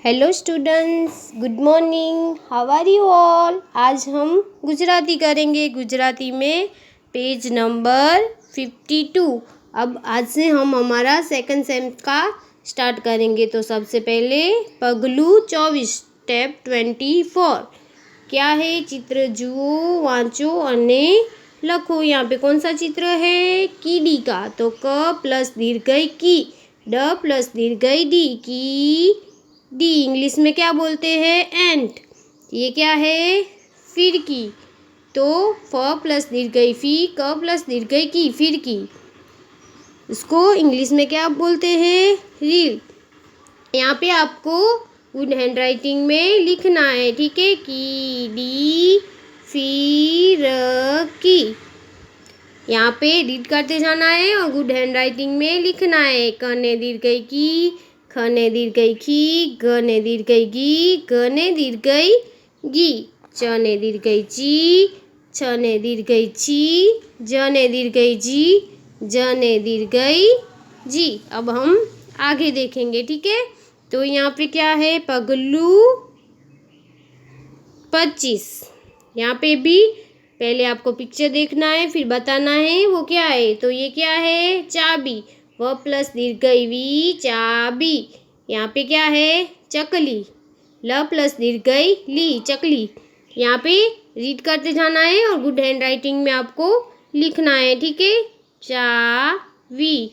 Hello students, good morning. How are you all. आज हम गुजराती करेंगे। गुजराती में पेज नंबर 52। अब आज से हम हमारा सेकंड सेम का स्टार्ट करेंगे। तो सबसे पहले पगलू 24 स्टेप 24 क्या है, चित्र जुओ, वाँचो अने लखो। यहाँ पे कौन सा चित्र है, कीडी का। तो क प्लस दीर्घई की, ड प्लस दीर्घई डी, की डी। इंग्लिश में क्या बोलते हैं, एंट। ये क्या है, फिरकी। तो फ प्लस दीर्घई फी, क प्लस दीर्घई की, फिरकी। इसको इंग्लिश में क्या बोलते हैं, रील। यहाँ पे आपको गुड हैंड राइटिंग में लिखना है, ठीक है। की डी फिर की, यहाँ पे रीड करते जाना है और गुड हैंड राइटिंग में लिखना है। कने दीर्घई की, खने दीर्घई खी, गने दीर्घई गी, गने दीर्घई गी, चने दीर्घई ची, छने दीर्घई छी, जने दीर्घई जी, जने दीर्घई जी। अब हम आगे देखेंगे, ठीक है। तो यहाँ पे क्या है, पगलू 25। यहाँ पे भी पहले आपको पिक्चर देखना है, फिर बताना है वो क्या है। तो ये क्या है, चाबी। व प्लस दीर्घई वी, चाबी। यहाँ पे क्या है, चकली। ल प्लस दीर्घई ली, चकली। यहाँ पे रीड करते जाना है और गुड हैंड राइटिंग में आपको लिखना है, ठीक है। चावी,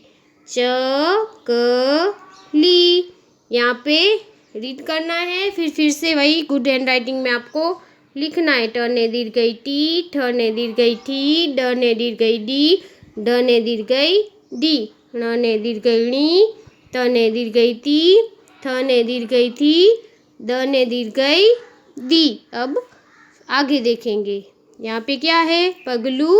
चकली। यहाँ पे रीड करना है, फिर से वही गुड हैंड राइटिंग में आपको लिखना है। टने दीर्घई टी, ठने दीर्घई ठी, डने दीर्घई डी, डने दीर्घई डी, णने दीर्घई णी, तने दीर्घई ती, थने दीर्घई थी, दने दीर्घई दी। अब आगे देखेंगे। यहाँ पे क्या है, पगलू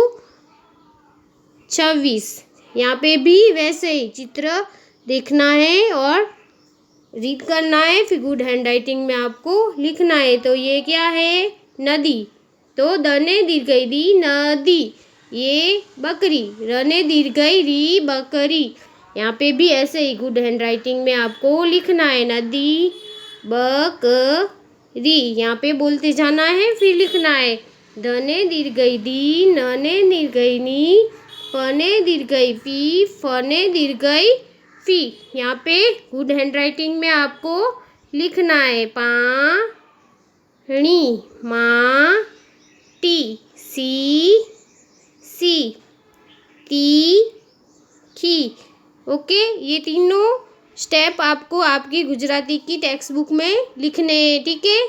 26। यहाँ पे भी वैसे ही चित्र देखना है और रीड करना है, फिर गुड हैंड राइटिंग में आपको लिखना है। तो ये क्या है, नदी। तो दने दीर्घई दी, नदी। ये बकरी, रने दीर्घई री, बकरी। यहाँ पे भी ऐसे ही गुड हैंड राइटिंग में आपको लिखना है, नदी बकरी। यहाँ पे बोलते जाना है, फिर लिखना है। धने दीर्घई दी, नने दीर्घई नी, फने दीर्घई फी, फने दीर्घई फी। यहाँ पे गुड हैंड राइटिंग में आपको लिखना है, पानी, माटी, सी, तीखी। ओके, ये तीनों स्टेप आपको आपकी गुजराती की टेक्स्ट बुक में लिखने हैं, ठीक है।